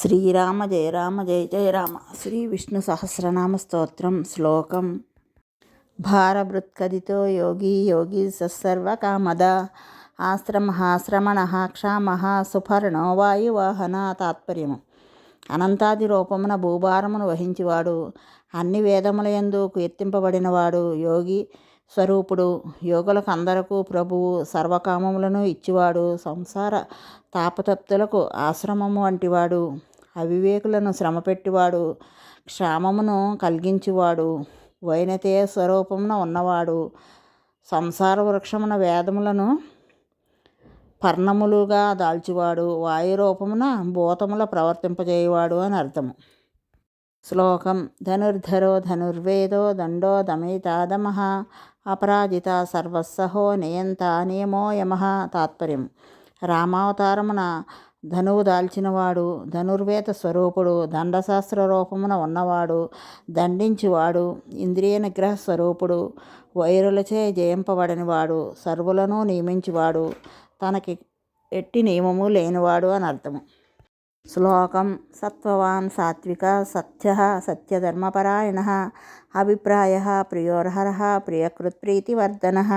శ్రీరామ జయ రామ జయ జయ రామ. శ్రీ విష్ణు సహస్రనామ స్తోత్రం. శ్లోకం. భారభృత్కదితో యోగి యోగి సర్వకామద ఆశ్రమః క్షామః సుపర్ణో వాయువాహన. తాత్పర్యము. అనంతాది రూపమున భూభారమును వహించివాడు, అన్ని వేదములయందు కీర్తింపబడినవాడు, యోగి స్వరూపుడు, యోగులకు అందరకు ప్రభువు, సర్వకామములను ఇచ్చివాడు, సంసార తాపతప్తులకు ఆశ్రమము వంటివాడు, అవివేకులను శ్రమపెట్టివాడు, క్షామమును కలిగించువాడు, వైనతేయ స్వరూపమున ఉన్నవాడు, సంసార వృక్షమున వేదములను పర్ణములుగా దాల్చువాడు, వాయురూపమున భూతముల ప్రవర్తింపజేయువాడు అని అర్థము. శ్లోకం. ధనుర్ధరో ధనుర్వేదో దండో దమయితాదమః అపరాజిత సర్వస్సహో నియంత నియమో యమః. తాత్పర్యం. రామావతారమున ధనువు దాల్చినవాడు, ధనుర్వేద స్వరూపుడు, దండశాస్త్ర రూపమున ఉన్నవాడు, దండించువాడు, ఇంద్రియ నిగ్రహ స్వరూపుడు, వైరులచే జయింపబడినవాడు, సర్వులను నియమించువాడు, తనకి ఎట్టి నియమము లేనివాడు అని అర్థము. శ్లోకం. సత్వవాన్ సాత్విక సత్యః సత్యధర్మపరాయణః అభిప్రాయః ప్రియోర్హరః ప్రియకృత్ప్రీతివర్ధనః.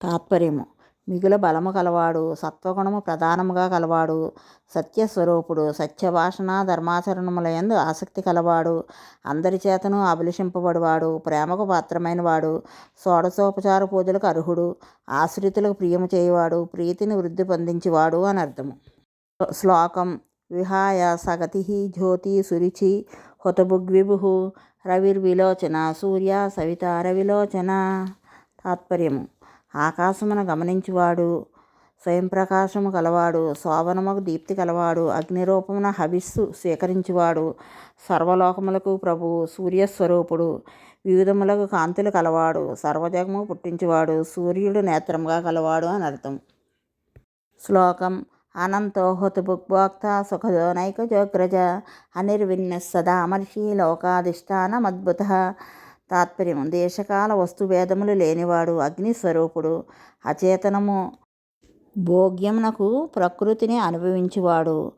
తాత్పర్యము. మిగుల బలము కలవాడు, సత్వగుణము ప్రధానముగా కలవాడు, సత్యస్వరూపుడు, సత్యభాషణ ధర్మాచరణములయందు ఆసక్తి కలవాడు, అందరి చేతను అభిలషింపబడువాడు, ప్రేమకు పాత్రమైనవాడు, షోడశోపచార పూజలకు అర్హుడు, ఆశ్రితులకు ప్రియము చేయువాడు, ప్రీతిని వృద్ధి పొందించువాడు అని అర్థము. శ్లోకం. విహాయ సగతి జ్యోతి సురుచి హుతభుగ్విభు రవిర్విలోచన సూర్య సవితార విలోచన. తాత్పర్యము. ఆకాశమున గమనించువాడు, స్వయం ప్రకాశము కలవాడు, శోభనముకు దీప్తి కలవాడు, అగ్నిరూపమున హవిస్సు స్వీకరించువాడు, సర్వలోకములకు ప్రభువు, సూర్యస్వరూపుడు, వివిధములకు కాంతులు కలవాడు, సర్వజగము పుట్టించువాడు, సూర్యుడు నేత్రముగా కలవాడు అని అర్థం. శ్లోకం. అనంతో హుతభుగ్భోక్త సుఖదో నైకజోగ్రజ అనిర్విణ్య సదా అమర్షి లోకాధిష్టానమద్భుతః. తాత్పర్యం. దేశకాల వస్తుభేదములు లేనివాడు, అగ్నిస్వరూపుడు, అచేతనము భోగ్యమునకు ప్రకృతిని అనుభవించువాడు,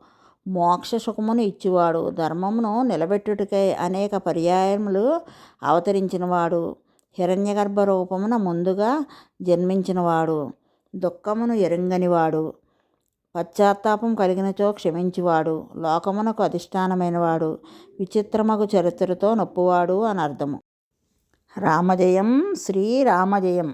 మోక్ష సుఖమును ఇచ్చువాడు, ధర్మమును నిలబెట్టుటకై అనేక పర్యాయములు అవతరించినవాడు, హిరణ్యగర్భ రూపమున ముందుగా జన్మించినవాడు, దుఃఖమును ఎరుంగనివాడు, పశ్చాత్తాపం కలిగినచో క్షమించువాడు, లోకమునకు అధిష్టానమైనవాడు, విచిత్రమగు చరిత్రతో నొప్పువాడు అని అర్థము. రామజయం. శ్రీరామజయం.